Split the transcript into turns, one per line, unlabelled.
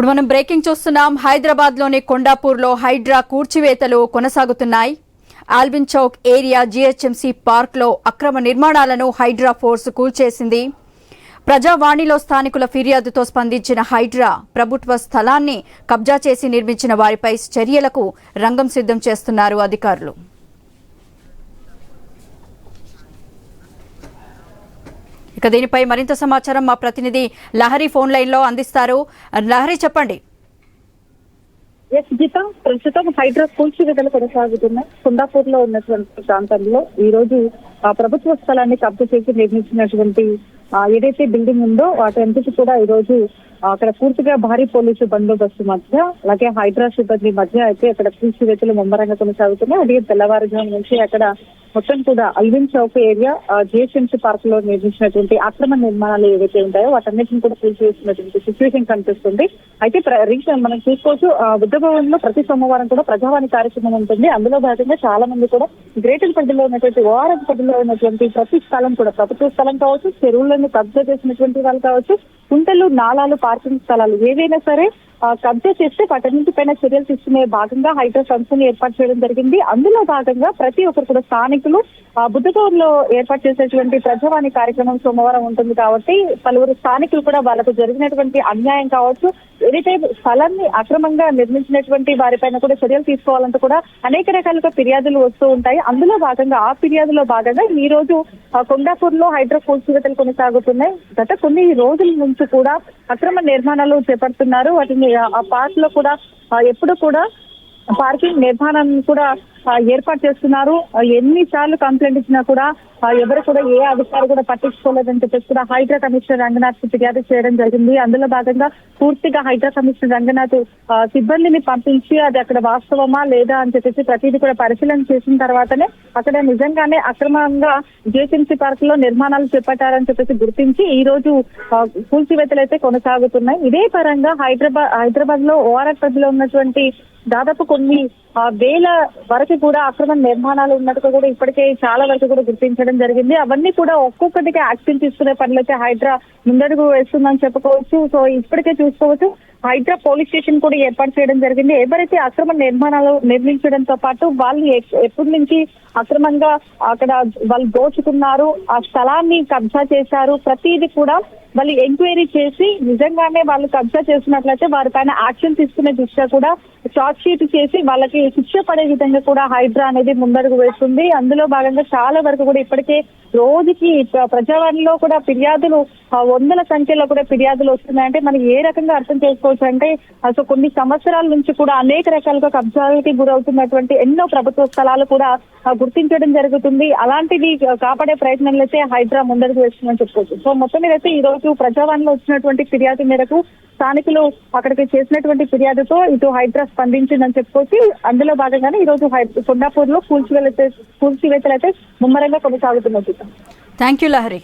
ఇప్పుడు మనం బ్రేకింగ్ చూస్తున్నాం. హైదరాబాద్లోని కొండాపూర్లో హైడ్రా కూర్చివేతలు కొనసాగుతున్నాయి. ఆల్విన్ చౌక్ ఏరియా జీహెచ్ఎంసీ పార్క్లో అక్రమ నిర్మాణాలను హైడ్రా ఫోర్స్ కూల్చేసింది. ప్రజావాణిలో స్థానికుల ఫిర్యాదుతో స్పందించిన హైడ్రా ప్రభుత్వ స్థలాన్ని కబ్జా చేసి నిర్మించిన వారిపై చర్యలకు రంగం సిద్ధం చేస్తున్నారు అధికారులు. ఇక దీనిపై మరింత సమాచారం మా ప్రతినిధి లహరి ఫోన్ లైన్ లో అందిస్తారు. లహరి, చెప్పండి.
ప్రస్తుతం హైడ్రా కూల్చివేతలు కొనసాగుతున్నాయి. కొండాపూర్ లో ఉన్నటువంటి ప్రాంతంలో ఈ రోజు ప్రభుత్వ స్థలాన్ని కబ్జా చేసి నిర్మించినటువంటి ఏదైతే బిల్డింగ్ ఉందో వాటన్నిటికీ కూడా ఈ రోజు అక్కడ పూర్తిగా భారీ పోలీసు బందోబస్తు మధ్య అలాగే హైడ్రా సిబ్బంది మధ్య అయితే అక్కడ కూల్చివేతలు ముమ్మరంగా కొనసాగుతున్నాయి. అలాగే తెల్లవారుజాము నుంచి అక్కడ మొత్తం కూడా Alvin Chowk area GHMC park లో నిర్మించినటువంటి అక్రమ నిర్మాణాలు ఏవైతే ఉంటాయో వాటన్నిటిని కూడా కూల్చివేసినటువంటి సిచ్యువేషన్ కనిపిస్తుంది. అయితే మనం చూసుకోవచ్చు, బుద్ధ భవన్ లో ప్రతి సోమవారం కూడా ప్రజావాణి కార్యక్రమం ఉంటుంది. అందులో భాగంగా చాలా మంది కూడా గ్రేటర్ పరిధిలో ఉన్నటువంటి ఓఆర్ఎస్ పరిధిలో ఉన్నటువంటి ప్రతి స్థలం కూడా ప్రభుత్వ స్థలం కావచ్చు, చెరువులను కబ్జా చేసినటువంటి వాళ్ళు కావచ్చు, కుంటలు, నాలాలు, పార్కింగ్ స్థలాలు ఏవైనా సరే కబ్జా చేస్తే వాటన్నింటిపైన చర్యలు తీసుకునే భాగంగా హైడ్రా సంస్థను ఏర్పాటు చేయడం జరిగింది. అందులో భాగంగా ప్రతి ఒక్కరు కూడా స్థానికులు బుద్ధభవన్ లో ఏర్పాటు చేసేటువంటి ప్రజావాణి కార్యక్రమం సోమవారం ఉంటుంది కాబట్టి పలువురు స్థానికులు కూడా వాళ్ళకు జరిగినటువంటి అన్యాయం కావచ్చు, ఏదైతే స్థలాన్ని అక్రమంగా నిర్మించినటువంటి వారిపైన కూడా చర్యలు తీసుకోవాలంటూ కూడా అనేక రకాలుగా ఫిర్యాదులు వస్తూ ఉంటాయి. అందులో భాగంగా ఆ ఫిర్యాదులో భాగంగా ఈ రోజు కొండాపూర్ లో హైడ్రా కూల్చివేతలు కొనసాగుతున్నాయి. గత కొన్ని రోజుల నుంచి కూడా అక్రమ నిర్మాణాలు చేపడుతున్నారు. వాటిని ఆ పార్క్ లో కూడా ఎప్పుడు కూడా పార్కింగ్ నిర్మాణాన్ని కూడా ఏర్పాటు చేస్తున్నారు. ఎన్నిసార్లు కంప్లైంట్ ఇచ్చినా కూడా ఎవరు కూడా ఏ అధికారి కూడా పట్టించుకోలేదని చెప్పేసి కూడా హైడ్రా కమిషనర్ రంగనాథ్ ఫిర్యాదు చేయడం జరిగింది. అందులో భాగంగా పూర్తిగా హైడ్రా కమిషనర్ రంగనాథ్ సిబ్బందిని పంపించి అది అక్కడ వాస్తవమా లేదా అని చెప్పేసి ప్రతిదీ కూడా పరిశీలన చేసిన తర్వాతనే అక్కడ నిజంగానే అక్రమంగా జిహెచ్ఎంసీ పార్క్ లో నిర్మాణాలు చేపట్టారని చెప్పేసి గుర్తించి ఈ రోజు కూల్చివేతలు అయితే కొనసాగుతున్నాయి. ఇదే పరంగా హైదరాబాద్ లో ఓఆర్ఎస్ పరిధిలో ఉన్నటువంటి దాదాపు కొన్ని వేల వరకు కూడా అక్రమ నిర్మాణాలు ఉన్నట్టుగా కూడా ఇప్పటికే చాలా వరకు కూడా గుర్తించడం జరిగింది. అవన్నీ కూడా ఒక్కొక్కటిగా యాక్షన్ తీసుకునే పనులైతే హైడ్రా ముందడుగు వేస్తుందని చెప్పుకోవచ్చు. సో ఇప్పటికే చూసుకోవచ్చు, హైడ్రా పోలీస్ స్టేషన్ కూడా ఏర్పాటు చేయడం జరిగింది. ఎవరైతే అక్రమ నిర్మాణాలు నిర్మించడంతో పాటు వాళ్ళు ఎప్పటి నుంచి అక్రమంగా అక్కడ వాళ్ళు దోచుకున్నారు, ఆ స్థలాన్ని కబ్జా చేశారు, ప్రతిదీ కూడా వాళ్ళు ఎంక్వైరీ చేసి నిజంగానే వాళ్ళు కబ్జా చేసినట్లయితే వారిపైన యాక్షన్ తీసుకునే దృష్ట్యా కూడా చార్జ్ షీట్ చేసి వాళ్ళకి శిక్ష పడే విధంగా కూడా హైడ్రా అనేది ముందడుగు వేస్తుంది. అందులో భాగంగా చాలా వరకు కూడా ఇప్పటికే రోజుకి ప్రజావాణిలో కూడా ఫిర్యాదులు వందల సంఖ్యలో కూడా ఫిర్యాదులు వస్తున్నాయంటే మనం ఏ రకంగా అర్థం చేసుకోవచ్చు అంటే అసలు కొన్ని సంవత్సరాల నుంచి కూడా అనేక రకాలుగా కబ్జాలకి గురవుతున్నటువంటి ఎన్నో ప్రభుత్వ స్థలాలు కూడా గుర్తించడం జరుగుతుంది. అలాంటివి కాపాడే ప్రయత్నాలు అయితే హైడ్రా ముందడుగు వేస్తుందని చెప్పుకోవచ్చు. సో మొత్తం మీద అయితే ఈ రోజు ప్రజావాణిలో వచ్చినటువంటి ఫిర్యాదు మేరకు స్థానికులు అక్కడికి చేసినటువంటి ఫిర్యాదుతో ఇటు హైడ్రా స్పందించిందని చెప్పుకోవచ్చు. అందులో భాగంగానే ఈ రోజు కొండాపూర్ లో కూల్చివేతలు అయితే ముమ్మరంగా కొనసాగుతున్నది.
Thank you Lahari.